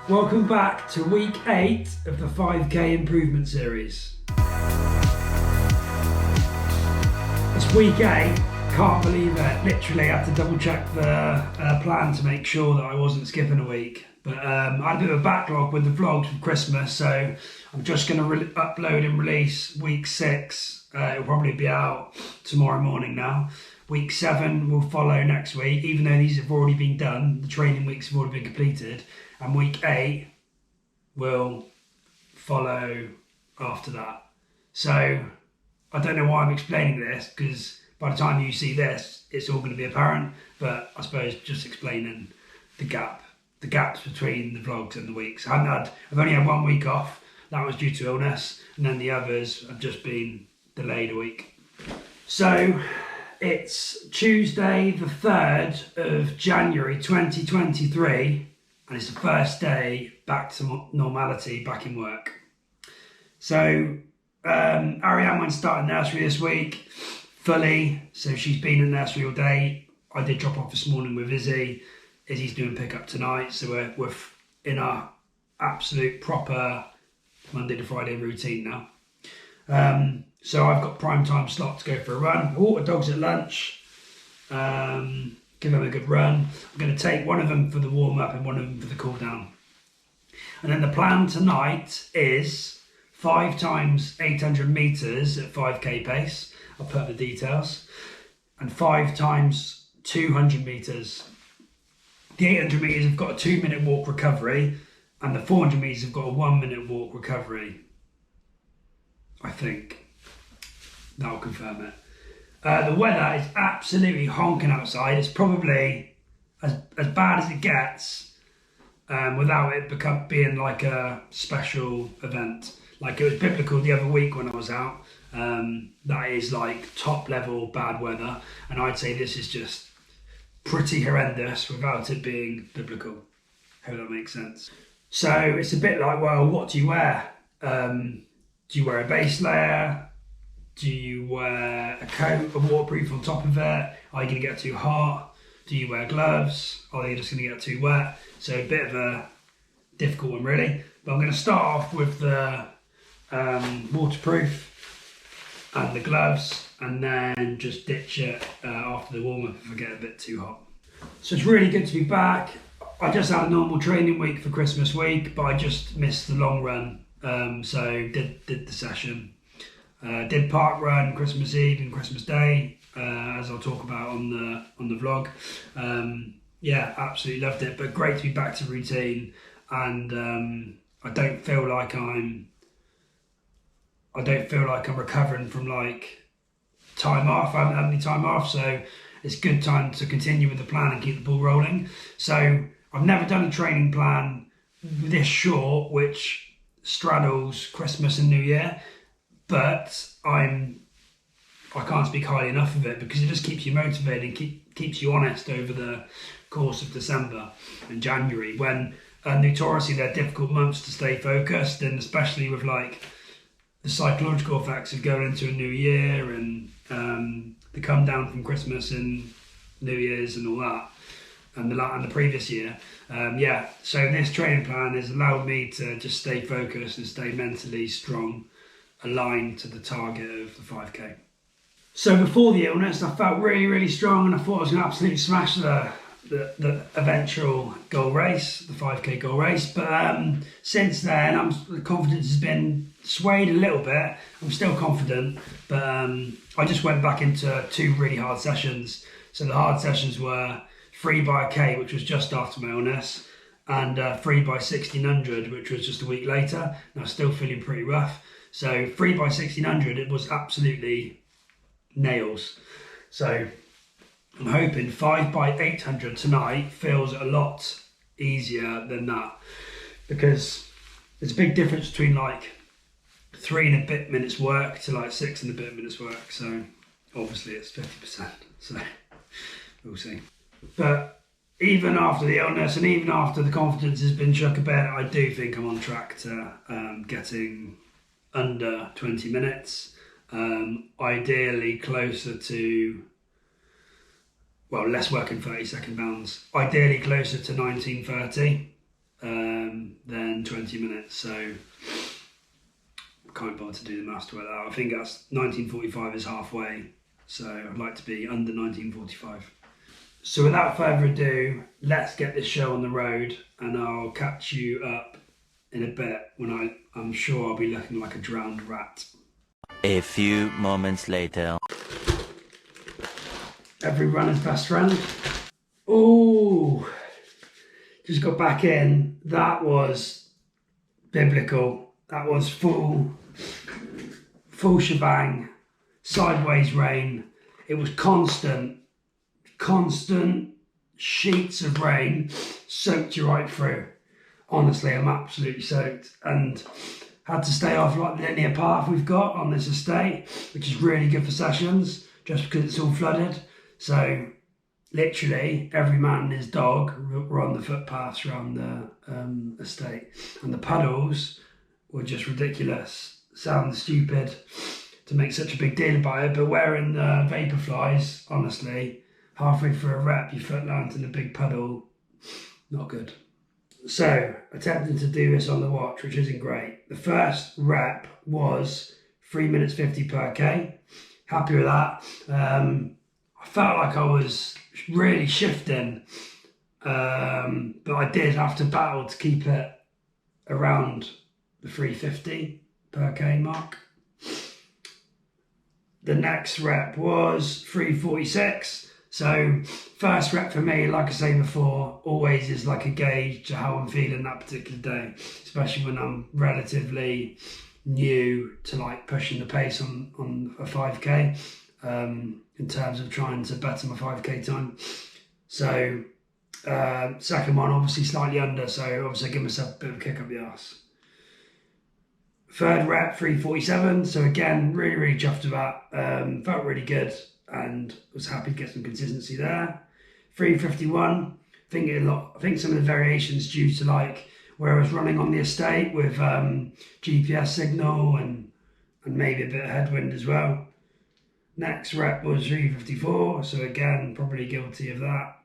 Welcome back to week 8 of the 5k improvement series. It's week 8, can't believe it. Literally had to double check the plan to make sure that I wasn't skipping a week. But I had a bit of a backlog with the vlogs for Christmas, so I'm just going to upload and release week 6. It'll probably be out tomorrow morning now. Week 7 will follow next week, even though these have already been done. The training weeks have already been completed. And week 8 will follow after that. So I don't know why I'm explaining this, because by the time you see this, it's all going to be apparent. But I suppose just explaining the gaps between the vlogs and the weeks. I've only had 1 week off. That was due to illness, and then the others have just been delayed a week. So it's Tuesday the 3rd of January 2023. And it's the first day back to normality, back in work. So Ariane went starting nursery this week, fully. So she's been in nursery all day. I did drop off this morning with Izzy. Izzy's doing pickup tonight. So we're in our absolute proper Monday to Friday routine now. So I've got prime time slot to go for a run. I walk the dogs at lunch. Give them a good run. I'm going to take one of them for the warm-up and one of them for the cool-down. And then the plan tonight is 5 times 800 metres at 5k pace. I'll put up the details. And 5 times 200 metres. The 800 metres have got a 2-minute walk recovery, and the 400 metres have got a 1-minute walk recovery. I think. That'll confirm it. The weather is absolutely honking outside. It's probably as bad as it gets without it being like a special event. Like it was biblical the other week when I was out. That is like top level bad weather. And I'd say this is just pretty horrendous without it being biblical. Hope that makes sense. So it's a bit like, well, what do you wear? Do you wear a base layer? Do you wear a coat, a waterproof on top of it? Are you going to get too hot? Do you wear gloves? Or are you just going to get too wet? So a bit of a difficult one really. But I'm going to start off with the waterproof and the gloves, and then just ditch it after the warm-up if I get a bit too hot. So it's really good to be back. I just had a normal training week for Christmas week, but I just missed the long run. So did the session. Did parkrun Christmas Eve and Christmas Day, as I'll talk about on the vlog. Yeah, absolutely loved it. But great to be back to routine, and I don't feel like I'm recovering from like time off. I haven't had any time off, so it's good time to continue with the plan and keep the ball rolling. So I've never done a training plan this short, which straddles Christmas and New Year. But I can't speak highly enough of it, because it just keeps you motivated and keeps you honest over the course of December and January, when notoriously they're difficult months to stay focused, and especially with like the psychological effects of going into a new year and the come down from Christmas and New Year's and all that, and the previous year. Yeah, so this training plan has allowed me to just stay focused and stay mentally strong, aligned to the target of the 5k. So before the illness, I felt really, really strong, and I thought I was going to absolutely smash the eventual goal race, the 5k goal race. But since then, the confidence has been swayed a little bit. I'm still confident, but I just went back into 2 really hard sessions. So the hard sessions were 3 by a K, which was just after my illness, and 3 by 1600, which was just a week later, and I was still feeling pretty rough. So 3 by 1600, it was absolutely nails. So I'm hoping 5 by 800 tonight feels a lot easier than that, because there's a big difference between like 3 and a bit minutes work to like 6 and a bit minutes work. So obviously it's 50%. So we'll see. But even after the illness and even after the confidence has been shook a bit, I do think I'm on track to getting under 20 minutes, ideally closer to, less work in 30-second bounds, ideally closer to 19:30, 20 minutes, so I can't bother to do the maths to work that out. I think that's 1945 is halfway, so I'd like to be under 1945. So without further ado, let's get this show on the road, and I'll catch you up in a bit when I'm sure I'll be looking like a drowned rat. A few moments later. Every runner's best friend. Oh, just got back in. That was biblical. That was full shebang, sideways rain. It was constant sheets of rain soaked you right through. Honestly, I'm absolutely soaked, and had to stay off like the linear path we've got on this estate, which is really good for sessions, just because it's all flooded. So literally every man and his dog were on the footpaths around the estate, and the puddles were just ridiculous. Sounds stupid to make such a big deal about it, but wearing the vapor flies, honestly, halfway through a rep, your foot lands in a big puddle. Not good. So, attempting to do this on the watch, which isn't great. The first rep was 3 minutes 50 per K. Happy with that. I felt like I was really shifting, but I did have to battle to keep it around the 350 per K mark. The next rep was 346. So first rep for me, like I say before, always is like a gauge to how I'm feeling that particular day, especially when I'm relatively new to like pushing the pace on a 5K, in terms of trying to better my 5K time. So second one, obviously slightly under, so obviously I give myself a bit of a kick up the arse. Third rep, 347. So again, really chuffed with that. Felt really good and was happy to get some consistency there. 351. I think some of the variations due to like where I was running on the estate with GPS signal and maybe a bit of headwind as well. Next rep was 354. So again, probably guilty of that.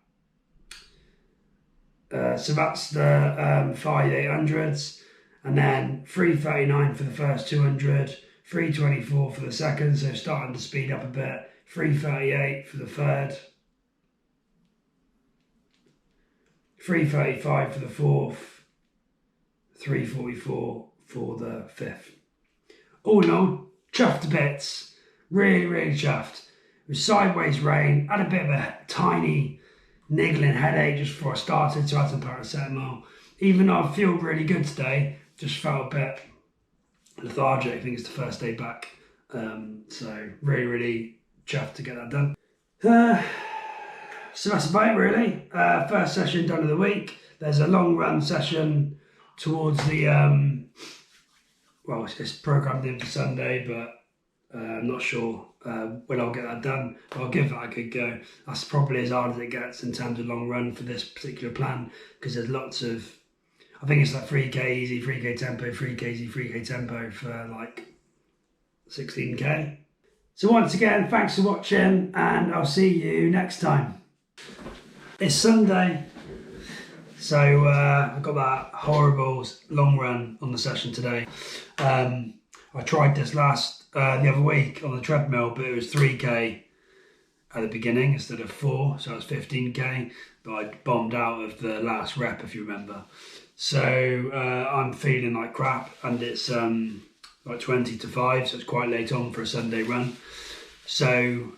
So that's the 5/800s. And then 339 for the first 200, 324 for the second, so starting to speed up a bit, 338 for the third, 335 for the fourth, 344 for the fifth. All in all, chuffed to bits, really chuffed. It was sideways rain, had a bit of a tiny niggling headache just before I started, so I had some paracetamol. Even though I feel really good today, just felt a bit lethargic. I think it's the first day back. So really chuffed to get that done. So that's about it really. First session done of the week. There's a long run session towards the, well, it's programmed in for Sunday, but I'm not sure when I'll get that done, but I'll give that a good go. That's probably as hard as it gets in terms of long run for this particular plan, because there's lots of, I think it's like 3K easy, 3K tempo, 3K easy, 3K tempo for like 16K. So once again, thanks for watching, and I'll see you next time. It's Sunday, so I got that horrible long run on the session today. I tried this the other week on the treadmill, but it was 3K at the beginning instead of 4, so it was 15K, but I bombed out of the last rep, if you remember. So I'm feeling like crap, and it's like 20 to 5, so it's quite late on for a Sunday run. So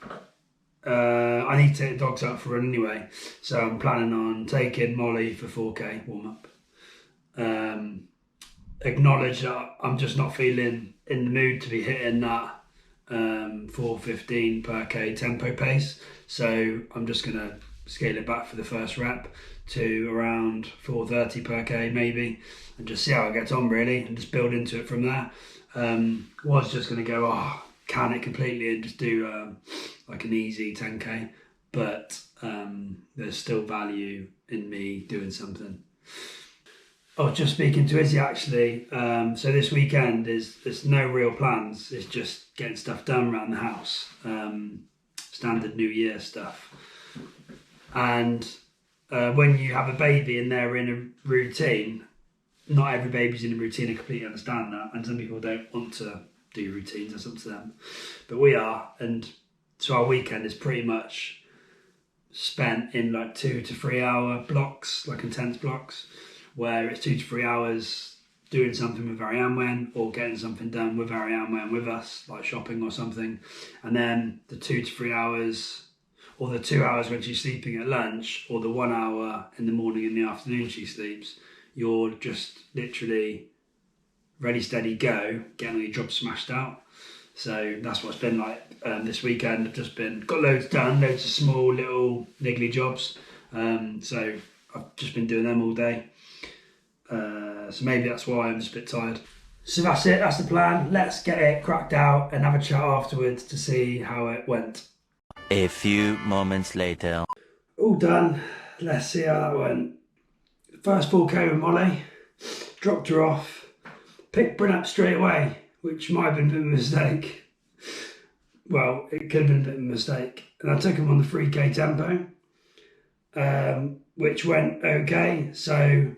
I need to take the dogs out for a run anyway, so I'm planning on taking Molly for 4K warm-up. Acknowledge that I'm just not feeling in the mood to be hitting that 4:15 per K tempo pace, so I'm just going to scale it back for the first rep to around 4:30 per K maybe, and just see how it gets on really, and just build into it from there. Was just going to go, can it completely and just do like an easy 10K, but there's still value in me doing something. I was just speaking to Izzy actually, so this weekend there's no real plans, it's just getting stuff done around the house, standard New Year stuff. And when you have a baby and they're in a routine, not every baby's in a routine. I completely understand that, and some people don't want to do routines. That's up to them, but we are, and so our weekend is pretty much spent in like 2 to 3 hour blocks, like intense blocks, where it's 2 to 3 hours doing something with Ariane when, or getting something done with Ariane when with us, like shopping or something, and then the 2 to 3 hours, or the 2 hours when she's sleeping at lunch, or the 1 hour in the morning and the afternoon she sleeps. You're just literally ready, steady, go, getting all your jobs smashed out. So that's what it's been like this weekend. I've just got loads done, loads of small little niggly jobs. So I've just been doing them all day. So maybe that's why I'm just a bit tired. So that's it, that's the plan. Let's get it cracked out and have a chat afterwards to see how it went. A few moments later. All done. Let's see how that went. First 4K with Molly, dropped her off, picked Bryn up straight away, which might have been a bit of a mistake. Well, it could have been a bit of a mistake. And I took him on the 3K tempo, which went okay. So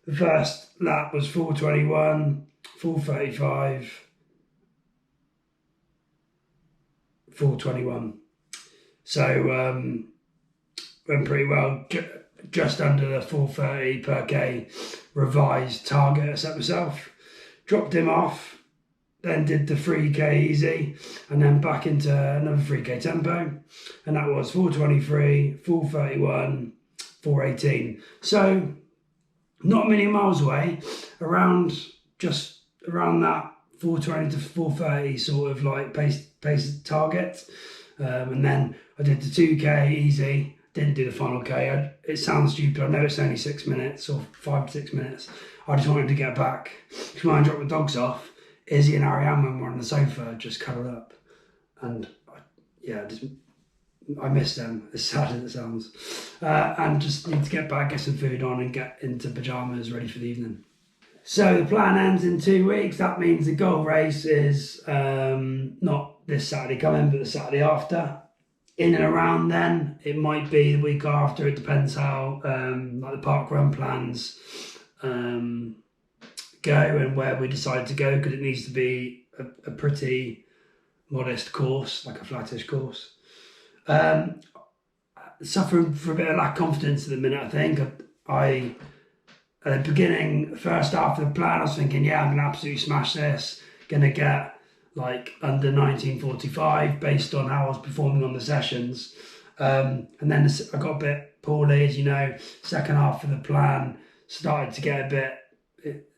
the first lap was 4:21, 4:35, 4:21. So went pretty well. Just under the 4:30 per K revised target I set myself. Dropped him off, then did the 3K easy, and then back into another 3K tempo, and that was 4:23, 4:31, 4:18. So not a million miles away, just around that 4:20 to 4:30 sort of like pace target. And then I did the 2K easy. Didn't do the final K. It sounds stupid. I know it's only 6 minutes or 5 to 6 minutes. I just wanted to get back. Because when I dropped the dogs off, Izzy and Ariane, when we were on the sofa, just cuddled up. And I miss them, as sad as it sounds. And just need to get back, get some food on, and get into pyjamas ready for the evening. So the plan ends in 2 weeks. That means the goal race is not this Saturday coming, but the Saturday after. In and around then, it might be the week after. It depends how like the parkrun plans go and where we decide to go, because it needs to be a pretty modest course, like a flattish course. Suffering for a bit of lack of confidence at the minute, I think. At the beginning, first half of the plan, I was thinking, yeah, I'm going to absolutely smash this. Going to get like under 1945 based on how I was performing on the sessions. And then I got a bit poorly, as you know. Second half of the plan started to get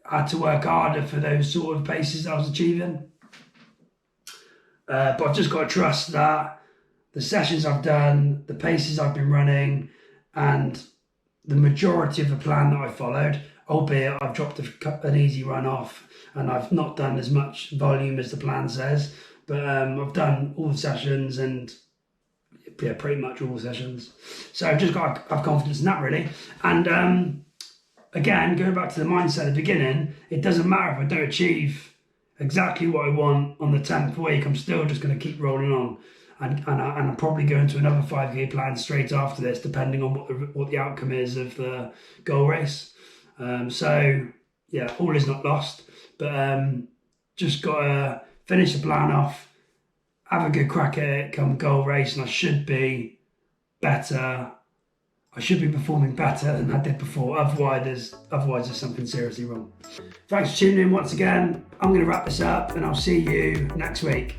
I had to work harder for those sort of paces I was achieving. But I've just got to trust that the sessions I've done, the paces I've been running, and the majority of the plan that I followed, albeit I've dropped an easy run off and I've not done as much volume as the plan says, but I've done all the sessions, and yeah, pretty much all the sessions. So I've just got to have confidence in that, really. And again, going back to the mindset at the beginning, it doesn't matter if I don't achieve exactly what I want on the 10th week. I'm still just going to keep rolling on. And I'm probably going to another 5K plan straight after this, depending on what the outcome is of the goal race. So yeah, all is not lost, but just got to finish the plan off, have a good crack at it come goal race, and I should be better. I should be performing better than I did before. Otherwise there's something seriously wrong. Thanks for tuning in once again. I'm going to wrap this up, and I'll see you next week.